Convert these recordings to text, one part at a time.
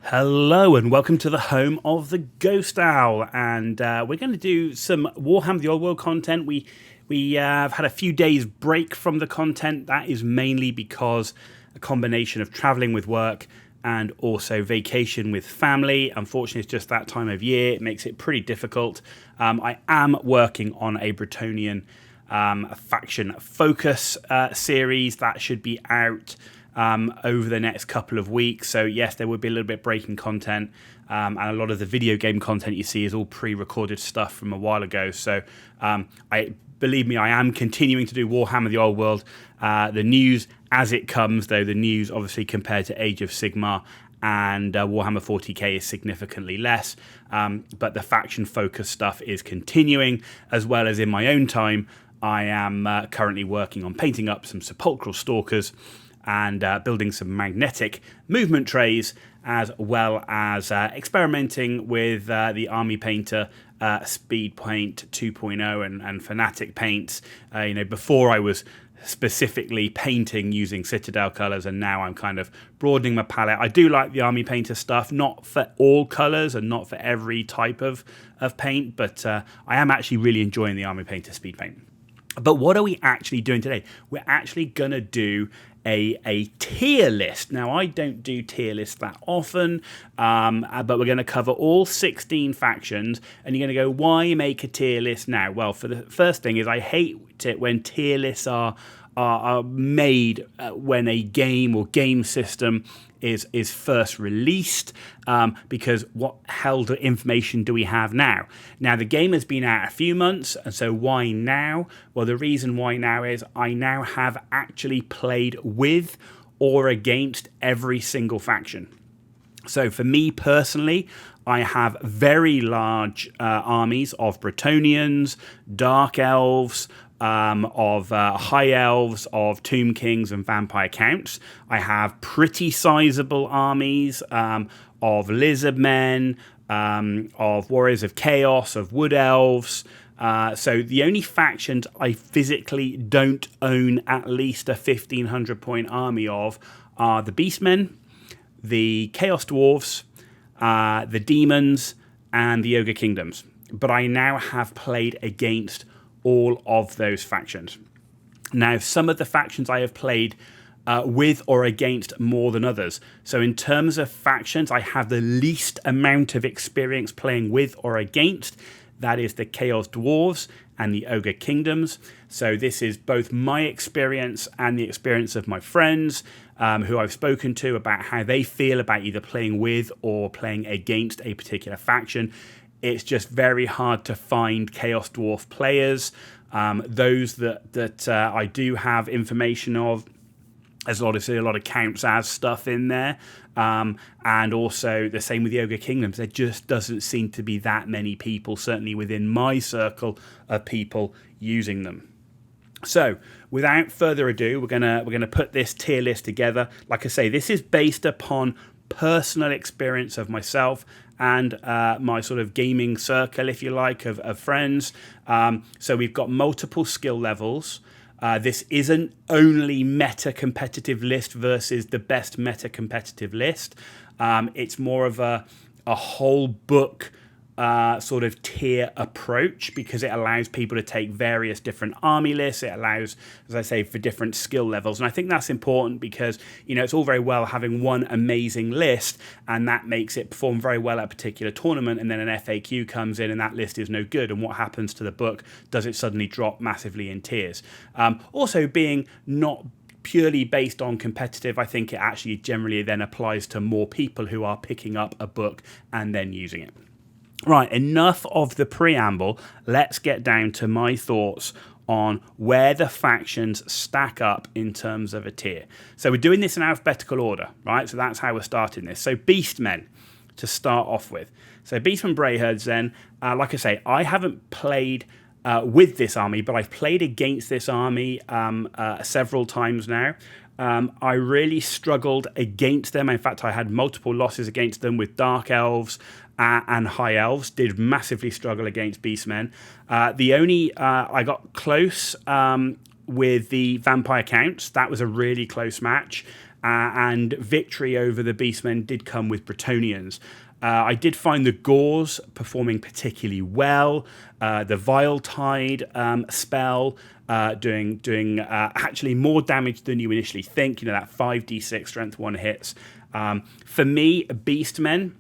Hello and welcome to the home of the Ghost Owl, and we're going to do some Warhammer the Old World content. We have had a few days break from the content. That is mainly because a combination of travelling with work and also vacation with family. Unfortunately, it's just that time of year. It makes it pretty difficult. I am working on a Bretonnian faction focus series that should be out over the next couple of weeks. So yes, there would be a little bit breaking content, and a lot of the video game content you see is all pre-recorded stuff from a while ago. So believe me, I am continuing to do Warhammer the Old World. The news as it comes, though, the news obviously compared to Age of Sigmar and Warhammer 40k is significantly less, but the faction focus stuff is continuing, as well as in my own time I am currently working on painting up some sepulchral stalkers and building some magnetic movement trays, as well as experimenting with the Army Painter Speed Paint 2.0 and Fanatic paints. Before I was specifically painting using Citadel colours, and now I'm kind of broadening my palette. I do like the Army Painter stuff, not for all colours and not for every type of paint, but I am actually really enjoying the Army Painter Speed Paint. But what are we actually doing today? We're actually going to do a tier list. Now, I don't do tier lists that often, but we're going to cover all 16 factions, and you're going to go, why make a tier list now? Well, for the first thing is I hate it when tier lists are made when a game or game system is first released, because what held information do we have now? Now, the game has been out a few months, and so why now? Well, the reason why now is I now have actually played with or against every single faction. So for me personally, I have very large armies of Bretonnians, Dark Elves, of High Elves, of Tomb Kings and Vampire Counts. I have pretty sizable armies of Lizardmen, of Warriors of Chaos, of Wood Elves. So the only factions I physically don't own at least a 1,500 point army of are the Beastmen, the Chaos Dwarfs, the Demons, and the Ogre Kingdoms. But I now have played against all of those factions. Now, some of the factions I have played with or against more than others. So in terms of factions, I have the least amount of experience playing with or against. That is the Chaos Dwarves and the Ogre Kingdoms. So this is both my experience and the experience of my friends who I've spoken to about how they feel about either playing with or playing against a particular faction. It's just very hard to find Chaos Dwarf players. Those that I do have information of, there's obviously a lot of counts as stuff in there. And also the same with the Ogre Kingdoms. There just doesn't seem to be that many people, certainly within my circle of people, using them. So, without further ado, we're gonna put this tier list together. Like I say, this is based upon personal experience of myself and my sort of gaming circle, if you like, of friends. So we've got multiple skill levels. This isn't only meta competitive list versus the best meta competitive list. It's more of a whole book sort of tier approach, because it allows people to take various different army lists. It allows, as I say, for different skill levels. And I think that's important because, it's all very well having one amazing list and that makes it perform very well at a particular tournament, and then an FAQ comes in and that list is no good. And what happens to the book? Does it suddenly drop massively in tiers? Also, being not purely based on competitive, I think it actually generally then applies to more people who are picking up a book and then using it. Right, enough of the preamble. Let's get down to my thoughts on where the factions stack up in terms of a tier. So we're doing this in alphabetical order, right? So that's how we're starting this. So Beastmen to start off with. So Beastmen Brayherds then, like I say, I haven't played with this army, but I've played against this army several times now. I really struggled against them. In fact, I had multiple losses against them with Dark Elves and High Elves. Did massively struggle against Beastmen. I got close with the Vampire Counts. That was a really close match. and victory over the Beastmen did come with Bretonnians. I did find the Gauls performing particularly well. The Vile Tide spell doing actually more damage than you initially think. That 5d6 strength 1 hits. For me, Beastmen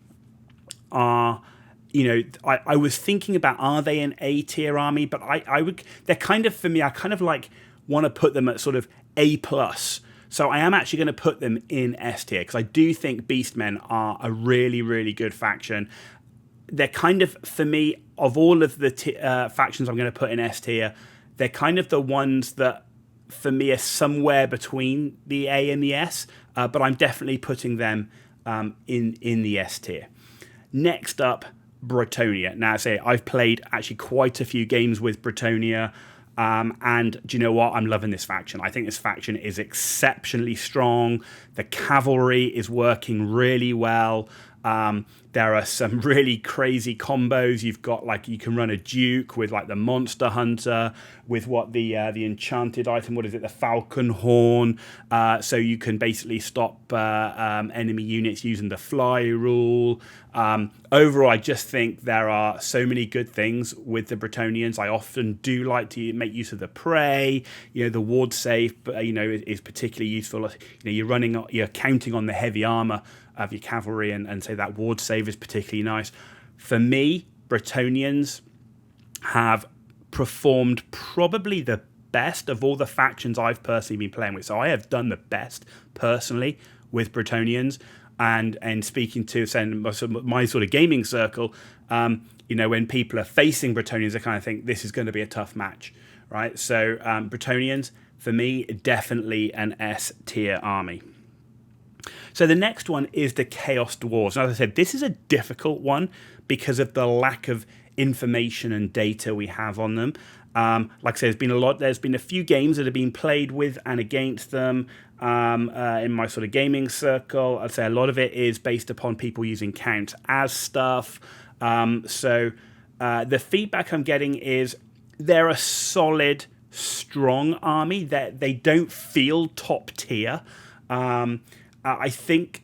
are... I was thinking about, are they an A tier army? But they're kind of, for me, I kind of like want to put them at sort of A plus. So I am actually going to put them in S tier because I do think Beastmen are a really, really good faction. They're kind of, for me, of all of the factions I'm going to put in S tier, they're kind of the ones that, for me, are somewhere between the A and the S. But I'm definitely putting them in the S tier. Next up, Bretonnia. Now, I've played actually quite a few games with Bretonnia. And do you know what? I'm loving this faction. I think this faction is exceptionally strong. The cavalry is working really well. There are some really crazy combos. You've got you can run a Duke with the Monster Hunter, with the enchanted item. What is it? The Falcon Horn. So you can basically stop enemy units using the fly rule. Overall, I just think there are so many good things with the Bretonnians. I often do like to make use of the prey. The ward save, is particularly useful. You're counting on the heavy armor of your cavalry, and say that ward save is particularly nice. For me, Bretonnians have performed probably the best of all the factions I've personally been playing with. So I have done the best personally with Bretonnians, and speaking to my sort of gaming circle, when people are facing Bretonnians, I kind of think this is going to be a tough match, right? So Bretonnians, for me, definitely an S tier army. So the next one is the Chaos Dwarves. Now, as I said, this is a difficult one because of the lack of information and data we have on them. Like I said, there's been a few games that have been played with and against them in my sort of gaming circle. I'd say a lot of it is based upon people using count as stuff. So the feedback I'm getting is they're a solid, strong army. They don't feel top tier. I think,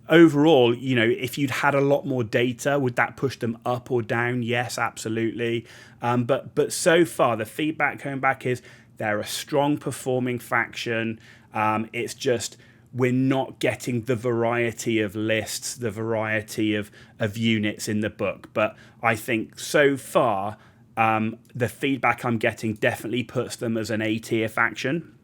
overall, if you'd had a lot more data, would that push them up or down? Yes, absolutely. But so far, the feedback coming back is they're a strong performing faction. It's just we're not getting the variety of lists, the variety of units in the book. But I think so far, the feedback I'm getting definitely puts them as an A tier faction.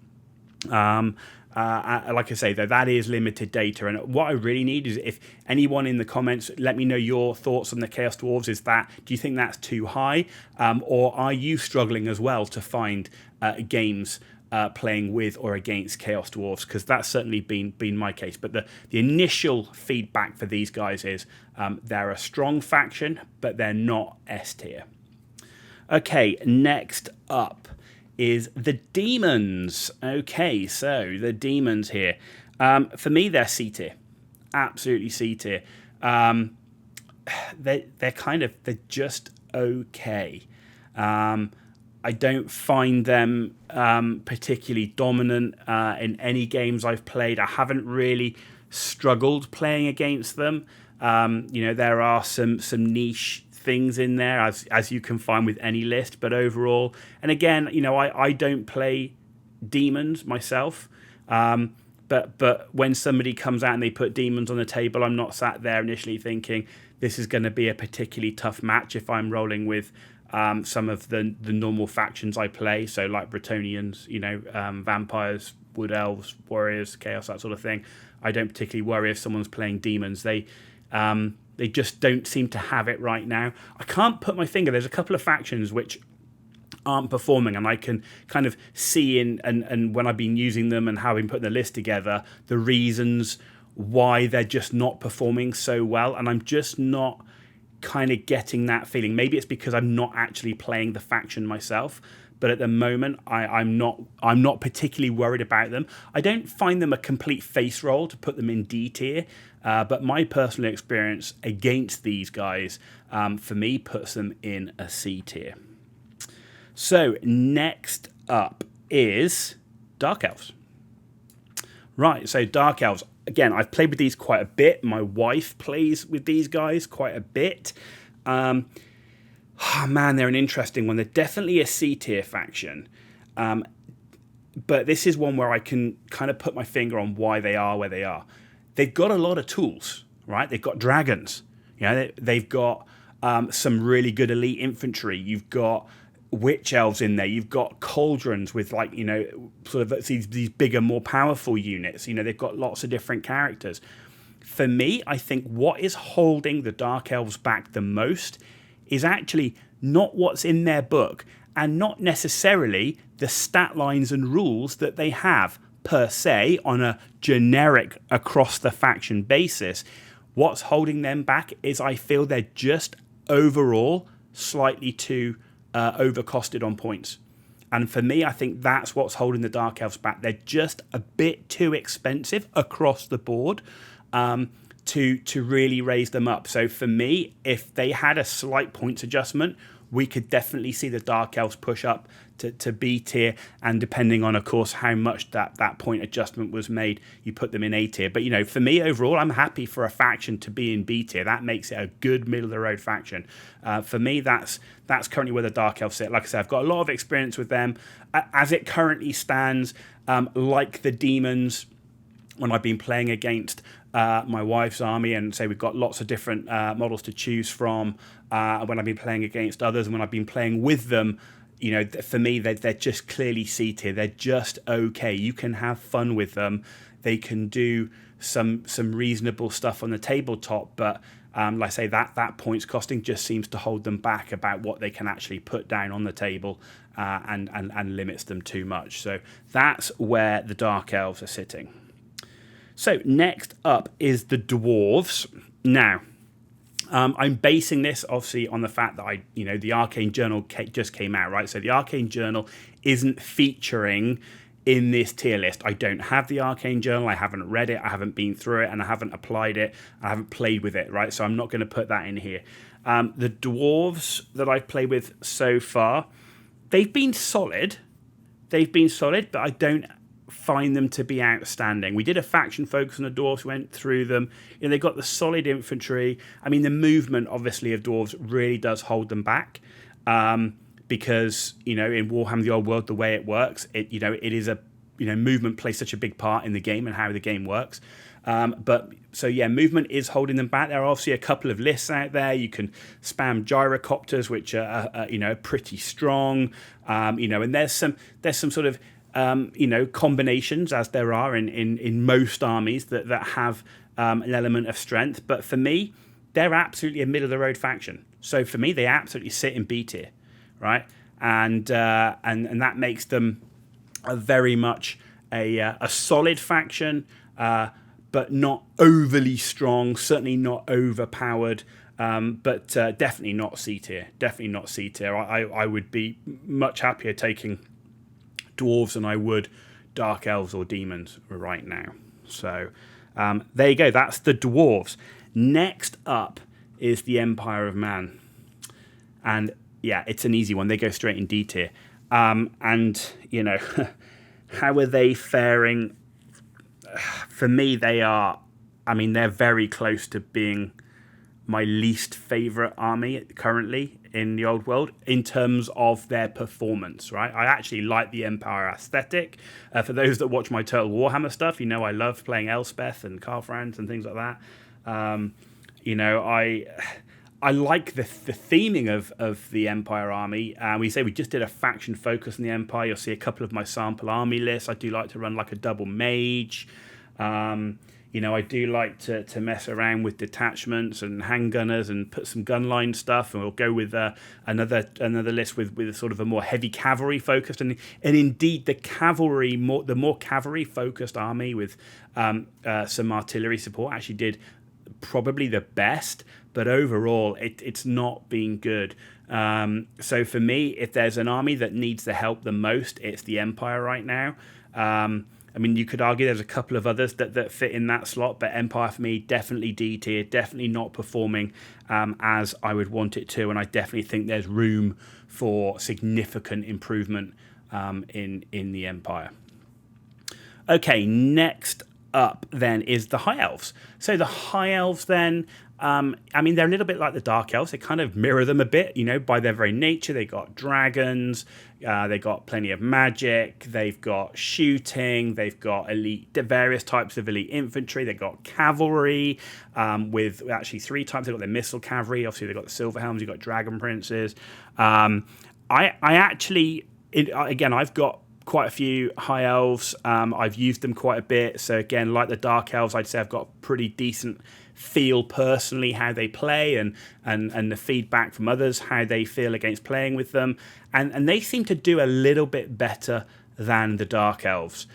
Like I say, though, that is limited data. And what I really need is if anyone in the comments, let me know your thoughts on the Chaos Dwarves. Do you think that's too high? Or are you struggling as well to find games playing with or against Chaos Dwarves? Because that's certainly been my case. But the initial feedback for these guys is they're a strong faction, but they're not S tier. Okay, next up is the Demons. Okay, so the Demons here. For me, they're C tier. Absolutely C tier. They're just okay. I don't find them particularly dominant in any games I've played. I haven't really struggled playing against them. There are some niche things in there as you can find with any list, but overall, and again, I don't play demons myself, but when somebody comes out and they put demons on the table, I'm not sat there initially thinking this is going to be a particularly tough match if I'm rolling with some of the normal factions I play, so like Bretonnians, vampires, wood elves, warriors, chaos, that sort of thing. I don't particularly worry if someone's playing demons. They just don't seem to have it right now. I can't put my finger. There's a couple of factions which aren't performing, and I can kind of see and when I've been using them and how I've been putting the list together, the reasons why they're just not performing so well, and I'm just not kind of getting that feeling. Maybe it's because I'm not actually playing the faction myself, but at the moment I'm not particularly worried about them. I don't find them a complete face roll to put them in D tier, but my personal experience against these guys, for me, puts them in a C tier. So next up is Dark Elves. Right, so Dark Elves. Again, I've played with these quite a bit. My wife plays with these guys quite a bit. Oh man, they're an interesting one. They're definitely a C tier faction. But this is one where I can kind of put my finger on why they are where they are. They've got a lot of tools, right? They've got dragons. You know, they've got some really good elite infantry. You've got witch elves in there. You've got cauldrons with, like, you know, sort of these bigger, more powerful units. You know, they've got lots of different characters. For me, I think what is holding the Dark Elves back the most is actually not what's in their book, and not necessarily the stat lines and rules that they have per se on a generic across the faction basis. What's holding them back is I feel they're just overall slightly too overcosted on points. And for me, I think that's what's holding the Dark Elves back. They're just a bit too expensive across the board to really raise them up. So for me, if they had a slight points adjustment, we could definitely see the Dark Elves push up to B tier, and depending on, of course, how much that point adjustment was made, you put them in A tier. But, you know, for me overall, I'm happy for a faction to be in B tier. That makes it a good middle of the road faction. For me, that's currently where the Dark Elves sit. Like I said, I've got a lot of experience with them. As it currently stands, like the demons, when I've been playing against my wife's army, and say we've got lots of different models to choose from, when I've been playing against others, and when I've been playing with them, you know, for me, they're just clearly C tier. They're just okay. You can have fun with them. They can do some reasonable stuff on the tabletop, but like I say, that points costing just seems to hold them back about what they can actually put down on the table, and limits them too much. So that's where the Dark Elves are sitting. So next up is the Dwarves. Now, I'm basing this obviously on the fact that the Arcane Journal just came out, right? So the Arcane Journal isn't featuring in this tier list. I don't have the Arcane Journal. I haven't read it. I haven't been through it, and I haven't applied it. I haven't played with it, right? So I'm not going to put that in here. The Dwarves that I've played with so far, they've been solid. But I don't find them to be outstanding. We did a faction focus on the Dwarves, went through them. You know, they've got the solid infantry. I mean, the movement, obviously, of Dwarves really does hold them back, because, you know, in Warhammer the Old World, the way it works, it is a, you know, movement plays such a big part in the game and how the game works. But so yeah, movement is holding them back. There are obviously a couple of lists out there. You can spam gyrocopters, which are pretty strong. And there's some sort of combinations, as there are in most armies that have an element of strength. But for me, they're absolutely a middle of the road faction. So for me, they absolutely sit in B tier, right? And that makes them very much a solid faction, but not overly strong. Certainly not overpowered. But definitely not C tier. Definitely not C tier. I would be much happier taking Dwarves than I would Dark Elves or Demons right now. So there you go. That's the Dwarves. Next up is the Empire of Man. And yeah, it's an easy one. They go straight in D tier. And, you know, how are they faring? For me, they're very close to being my least favourite army currently in the old world in terms of their performance, right? I actually like the Empire aesthetic. For those that watch my Total Warhammer stuff, you know I love playing Elspeth and Karlfrans and things like that. I like the theming of the Empire army. We just did a faction focus on the Empire. You'll see a couple of my sample army lists. I do like to run like a double mage. I do like to mess around with detachments and handgunners and put some gunline stuff, and we'll go with another list with sort of a more heavy cavalry focused, and indeed the more cavalry focused army with some artillery support actually did probably the best, but overall it's not been good. So for me, if there's an army that needs the help the most, it's the Empire right now. You could argue there's a couple of others that fit in that slot, but Empire for me, definitely D tier, definitely not performing as I would want it to, and I definitely think there's room for significant improvement in the Empire. Okay, next up then is the High Elves. So the High Elves then, I mean, they're a little bit like the Dark Elves. They kind of mirror them a bit, by their very nature. They got dragons, they got plenty of magic, they've got shooting, they've got various types of elite infantry, they've got cavalry, with actually 3 types. They've got the missile cavalry, obviously they've got the silver helms, you've got dragon princes. Again, I've got quite a few High Elves. I've used them quite a bit. So again, like the Dark Elves, I'd say I've got a pretty decent feel personally how they play and the feedback from others, how they feel against playing with them. And they seem to do a little bit better than the Dark Elves.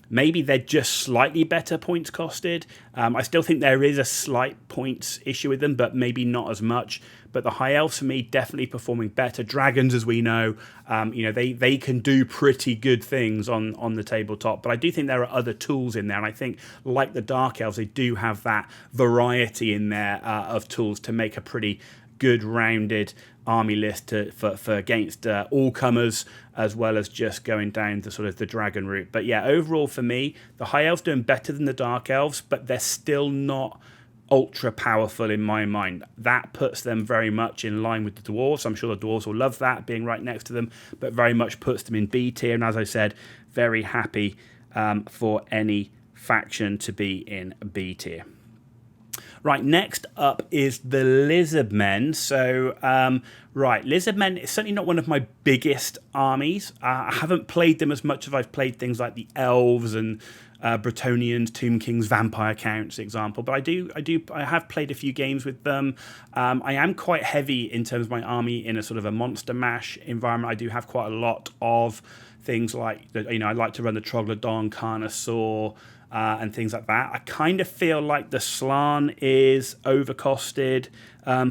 Maybe they're just slightly better points costed. I still think there is a slight points issue with them, but maybe not as much. But the High Elves, for me, definitely performing better. Dragons, as we know, they can do pretty good things on the tabletop. But I do think there are other tools in there. And I think, like the Dark Elves, they do have that variety in there of tools to make a pretty good rounded army list for against all comers, as well as just going down the sort of the dragon route. But yeah, overall for me, the High Elves doing better than the Dark Elves, but they're still not ultra powerful in my mind. That puts them very much in line with the Dwarves. I'm sure the Dwarves will love that, being right next to them, but very much puts them in B tier. And as I said, very happy for any faction to be in B tier. Right, next up is the Lizardmen. So, Lizardmen is certainly not one of my biggest armies. I haven't played them as much as I've played things like the Elves and Bretonnians, Tomb Kings, Vampire Counts, example. But I have played a few games with them. I am quite heavy in terms of my army in a sort of a monster mash environment. I do have quite a lot of things like, I like to run the Troglodon, Carnosaur, and things like that. I kind of feel like the Slann is overcosted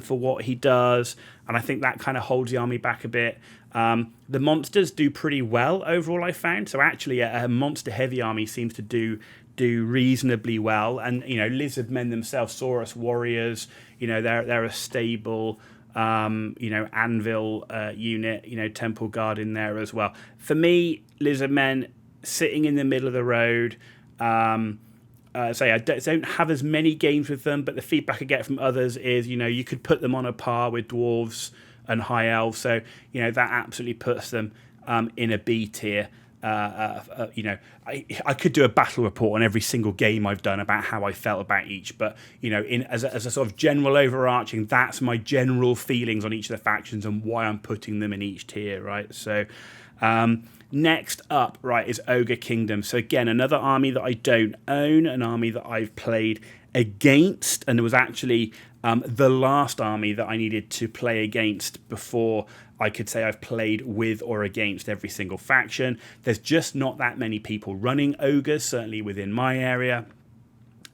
for what he does, and I think that kind of holds the army back a bit. The monsters do pretty well overall, I found. So actually, a monster-heavy army seems to do reasonably well. And Lizardmen themselves, Saurus warriors, they're a stable, anvil unit, Temple Guard in there as well. For me, Lizardmen sitting in the middle of the road. I don't have as many games with them, but the feedback I get from others is, you could put them on a par with Dwarves and High Elves. So, that absolutely puts them in a B tier. I could do a battle report on every single game I've done about how I felt about each, but as a sort of general overarching, that's my general feelings on each of the factions and why I'm putting them in each tier, right? So next up, right, is Ogre Kingdom. So again, another army that I don't own, an army that I've played against, and it was actually the last army that I needed to play against before I could say I've played with or against every single faction. There's just not that many people running ogres, certainly within my area.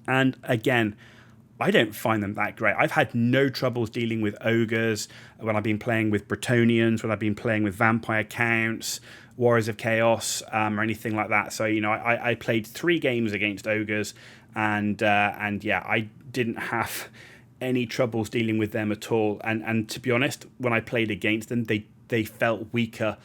And again, I don't find them that great. I've had no troubles dealing with ogres when I've been playing with Bretonnians, when I've been playing with Vampire Counts, Warriors of Chaos, or anything like that. So, I played 3 games against ogres, and yeah, I didn't have any troubles dealing with them at all. And to be honest, when I played against them, they felt weaker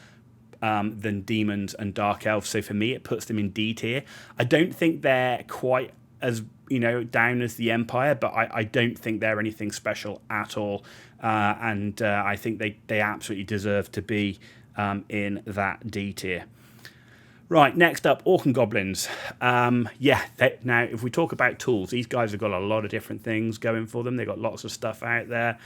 than demons and dark elves. So for me, it puts them in D tier. I don't think they're quite as down as the Empire, but I don't think they're anything special at all. And I think they absolutely deserve to be in that D tier. Right, next up, Orc Goblins. Now, if we talk about tools, these guys have got a lot of different things going for them. They've got lots of stuff out there.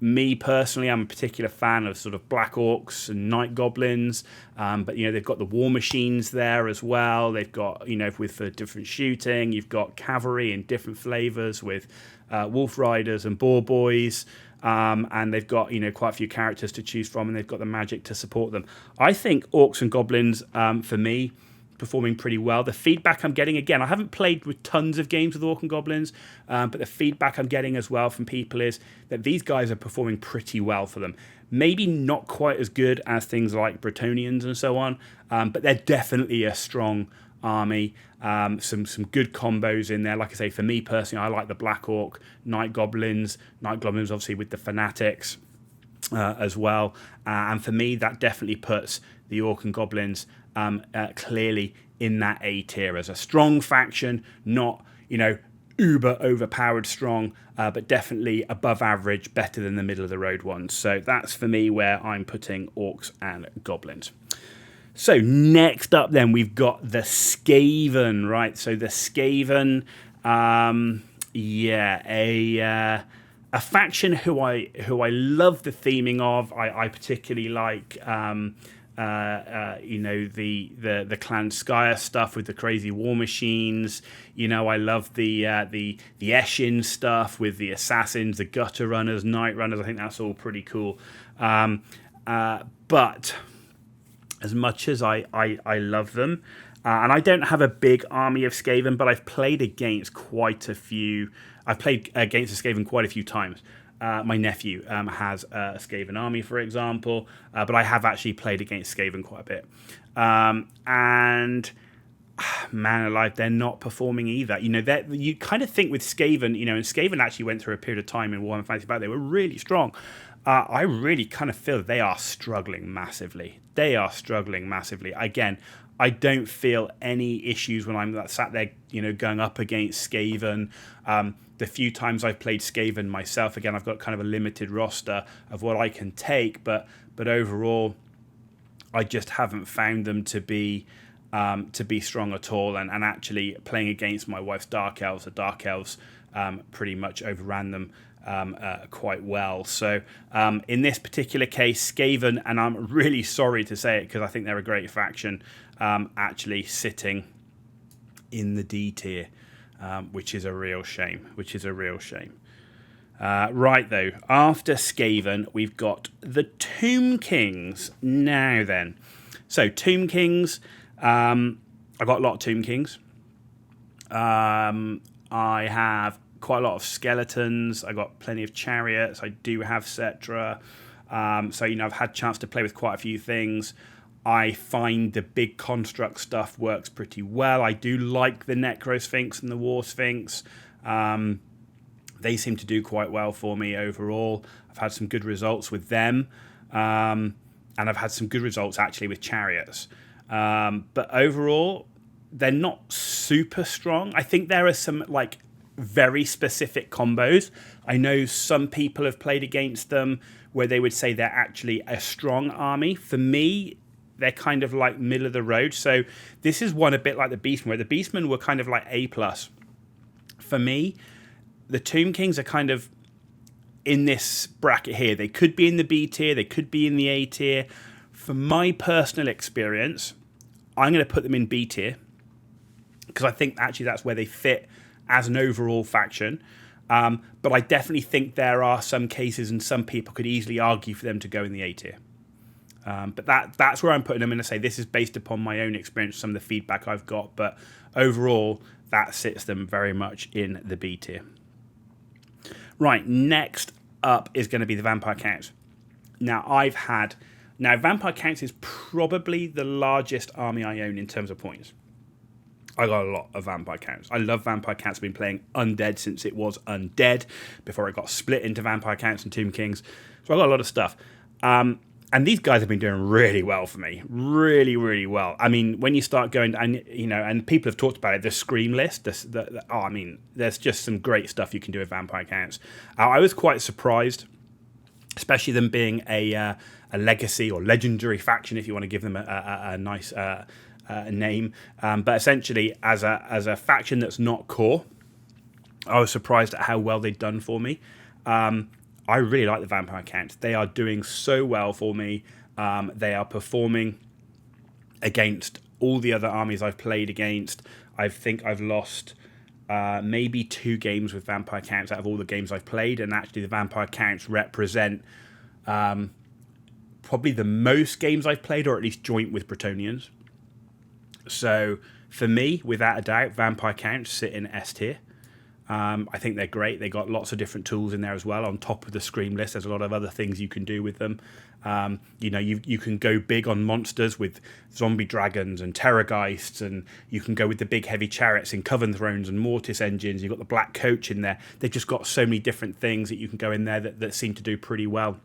Me, personally, I'm a particular fan of sort of Black Orcs and Night Goblins. But, they've got the War Machines there as well. They've got, for different shooting. You've got cavalry in different flavours with Wolf Riders and Boar Boys. And they've got, quite a few characters to choose from, and they've got the magic to support them. I think Orcs and Goblins, for me, performing pretty well. The feedback I'm getting, again, I haven't played with tons of games with Orc and Goblins, but the feedback I'm getting as well from people is that these guys are performing pretty well for them. Maybe not quite as good as things like Bretonnians and so on, but they're definitely a strong army. Some good combos in there. Like I say, for me personally, I like the Black Orc, Night Goblins obviously with the Fanatics as well. And for me, that definitely puts the Orc and Goblins clearly in that A tier as a strong faction, not, uber overpowered strong, but definitely above average, better than the middle of the road ones. So that's for me where I'm putting orcs and goblins. So next up then we've got the Skaven, right? So the Skaven, a faction who I love the theming of. I particularly like the Clan Skyer stuff with the crazy war machines. I love the Eshin stuff with the assassins, the gutter runners, night runners. I think that's all pretty cool. But as much as I love them, and I don't have a big army of Skaven, but I've played against quite a few. I've played against the Skaven quite a few times. My nephew has a Skaven army, for example, but I have actually played against Skaven quite a bit. And man alive, they're not performing either. You kind of think with Skaven, and Skaven actually went through a period of time in Warhammer Fantasy Battle. They were really strong. I really kind of feel they are struggling massively. Again, I don't feel any issues when I'm sat there, going up against Skaven. The few times I've played Skaven myself, again, I've got kind of a limited roster of what I can take, but overall, I just haven't found them to be strong at all. And actually, playing against my wife's Dark Elves, the Dark Elves pretty much overran them quite well. So in this particular case, Skaven, and I'm really sorry to say it because I think they're a great faction, actually sitting in the D tier, which is a real shame. Right, though, after Skaven, we've got the Tomb Kings. Now then, so Tomb Kings, I've got a lot of Tomb Kings. I have quite a lot of skeletons. I got plenty of chariots. I do have Cetra. So I've had a chance to play with quite a few things. I find the big construct stuff works pretty well. I do like the Necro Sphinx and the War Sphinx. They seem to do quite well for me overall. I've had some good results with them. And I've had some good results actually with chariots. But overall, they're not super strong. I think there are some very specific combos. I know some people have played against them where they would say they're actually a strong army. For me, they're kind of like middle of the road. So this is one a bit like the Beastmen, where the Beastmen were kind of like A+. For me, the Tomb Kings are kind of in this bracket here. They could be in the B tier, they could be in the A tier. For my personal experience, I'm going to put them in B tier because I think actually that's where they fit as an overall faction. But I definitely think there are some cases and some people could easily argue for them to go in the A tier. But that's where I'm putting them in to say this is based upon my own experience, some of the feedback I've got. But overall, that sits them very much in the B tier. Right, next up is going to be the Vampire Counts. Now, Vampire Counts is probably the largest army I own in terms of points. I got a lot of Vampire Counts. I love Vampire Counts. I've been playing Undead since it was Undead, before it got split into Vampire Counts and Tomb Kings. So I got a lot of stuff. And these guys have been doing really well for me. Really, really well. I mean, when you start going, and people have talked about it, the Scream list, there's just some great stuff you can do with Vampire Counts. I was quite surprised, especially them being a legacy or legendary faction, if you want to give them a nice name. But essentially, as a faction that's not core, I was surprised at how well they'd done for me. I really like the Vampire Counts. They are doing so well for me. They are performing against all the other armies I've played against. I think I've lost maybe 2 games with Vampire Counts out of all the games I've played, and actually the Vampire Counts represent probably the most games I've played, or at least joint with Bretonians. So for me, without a doubt, Vampire Counts sit in S tier. I think they're great. They got lots of different tools in there as well. On top of the Scream list, there's a lot of other things you can do with them. You can go big on monsters with zombie dragons and terrorgeists, and you can go with the big heavy chariots in Coven Thrones and Mortis engines. You've got the Black Coach in there. They've just got so many different things that you can go in there that seem to do pretty well.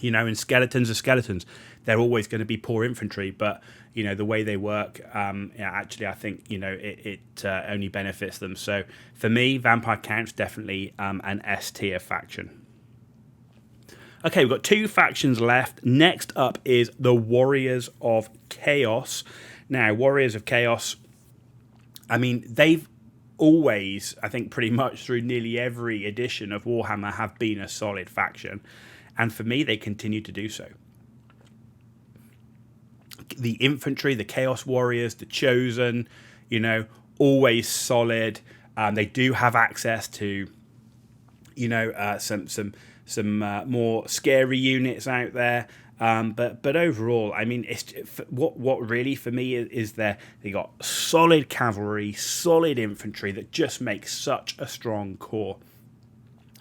And skeletons are skeletons. They're always going to be poor infantry, but the way they work, actually, I think, it only benefits them. So for me, Vampire Counts definitely an S tier faction. Okay, we've got 2 factions left. Next up is the Warriors of Chaos. Now, Warriors of Chaos, I mean, they've always, I think pretty much through nearly every edition of Warhammer, have been a solid faction. And for me, they continue to do so. The infantry, the Chaos Warriors, the Chosen, always solid. They do have access to, some more scary units out there. But overall, I mean, it's what really for me is they got solid cavalry, solid infantry that just makes such a strong core.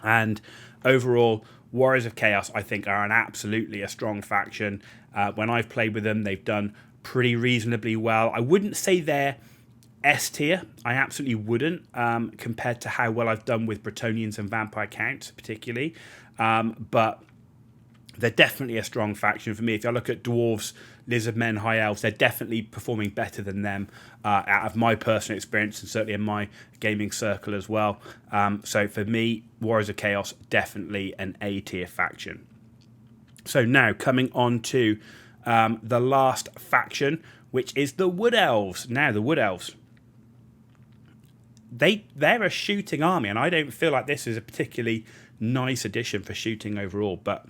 And overall, Warriors of Chaos, I think, are absolutely a strong faction. When I've played with them, they've done pretty reasonably well. I wouldn't say they're S tier. I absolutely wouldn't, compared to how well I've done with Bretonnians and Vampire Counts, particularly. But they're definitely a strong faction for me. If I look at Dwarves, Lizardmen, High Elves, they're definitely performing better than them out of my personal experience and certainly in my gaming circle as well. So for me, Warriors of Chaos, definitely an A tier faction. So now coming on to the last faction, which is the Wood Elves. Now, the Wood Elves, they're a shooting army, and I don't feel like this is a particularly nice addition for shooting overall, but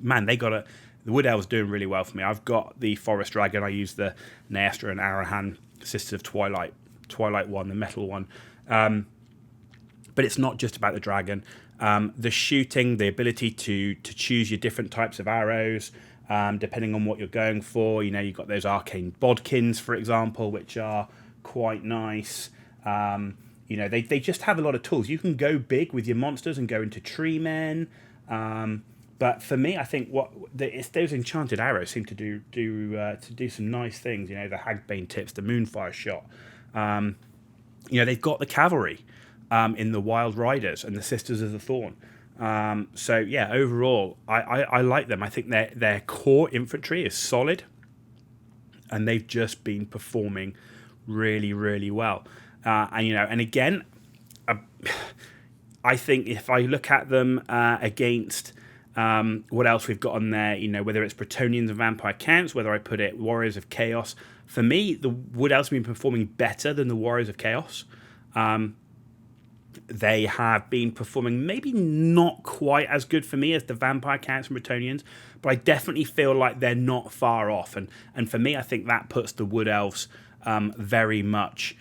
man, the Wood Elves doing really well for me. I've got the Forest Dragon. I use the Naestra and Arahan Sisters of Twilight one, the metal one. But it's not just about the dragon. The shooting, the ability to choose your different types of arrows, depending on what you're going for. You've got those arcane bodkins, for example, which are quite nice. They just have a lot of tools. You can go big with your monsters and go into tree men. But for me, I think it's those enchanted arrows seem to do some nice things. The Hagbane tips, the Moonfire shot. They've got the cavalry in the Wild Riders and the Sisters of the Thorn. So yeah, overall, I like them. I think their core infantry is solid, and they've just been performing really, really well. And again, I think if I look at them against what else we've got on there, whether it's Bretonnians and Vampire Counts, whether I put it Warriors of Chaos, for me, the Wood Elves have been performing better than the Warriors of Chaos. They have been performing maybe not quite as good for me as the Vampire Counts and Bretonnians, but I definitely feel like they're not far off. And for me, I think that puts the Wood Elves very much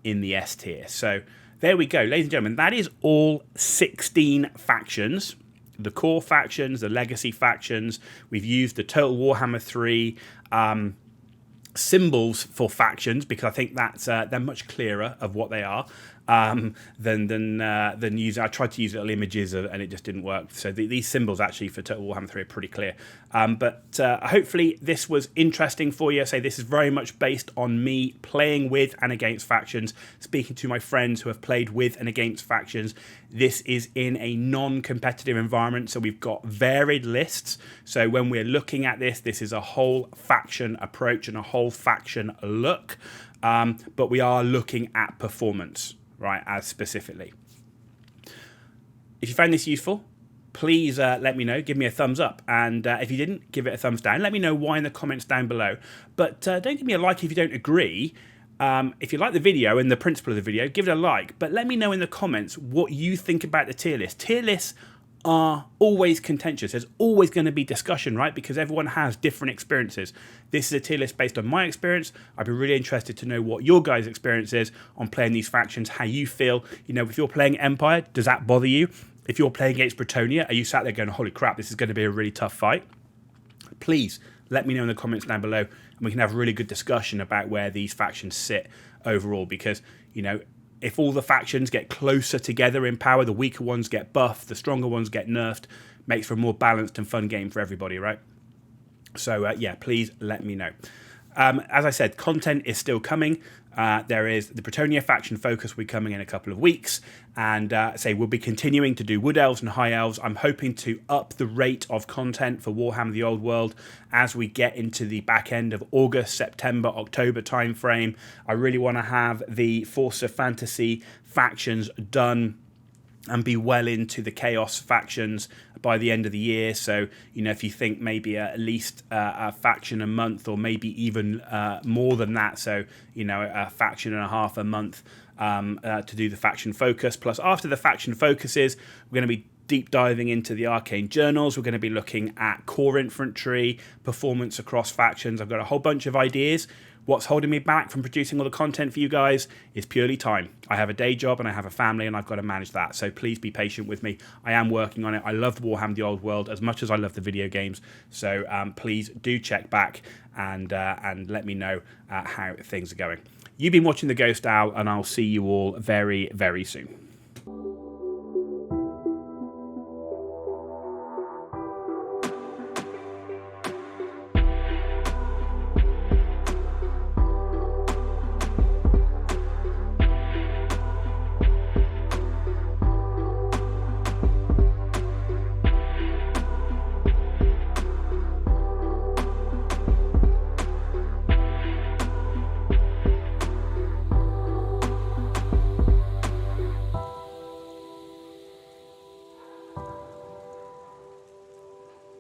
in the S tier. So there we go, ladies and gentlemen. That is all 16 factions. The core factions, the legacy factions. We've used the Total Warhammer 3 symbols for factions because I think that's they're much clearer of what they are than using. I tried to use little images and it just didn't work. So these symbols actually for Total Warhammer 3 are pretty clear. But hopefully this was interesting for you. I say this is very much based on me playing with and against factions, speaking to my friends who have played with and against factions. This is in a non-competitive environment, so we've got varied lists. So when we're looking at this is a whole faction approach and a whole faction look. But we are looking at performance, right, as specifically. If you found this useful, please let me know. Give me a thumbs up. And if you didn't, give it a thumbs down. Let me know why in the comments down below. But don't give me a like if you don't agree. If you like the video and the principle of the video, give it a like. But let me know in the comments what you think about the tier list. Tier lists are always contentious. There's always going to be discussion, right? Because everyone has different experiences. This is a tier list based on my experience. I'd be really interested to know what your guys' experience is on playing these factions, how you feel. If you're playing Empire, does that bother you? If you're playing against Bretonnia, are you sat there going, holy crap, this is going to be a really tough fight? Please let me know in the comments down below, and we can have a really good discussion about where these factions sit overall. Because, if all the factions get closer together in power, the weaker ones get buffed, the stronger ones get nerfed, makes for a more balanced and fun game for everybody, right? So, yeah, please let me know. As I said, content is still coming. There is the Bretonnia faction focus will be coming in a couple of weeks, and we'll be continuing to do Wood Elves and High Elves. I'm hoping to up the rate of content for Warhammer the Old World as we get into the back end of August, September, October timeframe. I really want to have the Force of Fantasy factions done and be well into the Chaos factions by the end of the year. So, if you think maybe at least a faction a month, or maybe even more than that, so, a faction and a half a month to do the faction focus. Plus, after the faction focuses, we're going to be deep diving into the arcane journals. We're going to be looking at core infantry, performance across factions. I've got a whole bunch of ideas. What's holding me back from producing all the content for you guys is purely time. I have a day job and I have a family, and I've got to manage that. So please be patient with me. I am working on it. I love Warhammer the Old World as much as I love the video games. So please do check back and let me know how things are going. You've been watching The Ghost Owl, and I'll see you all very, very soon.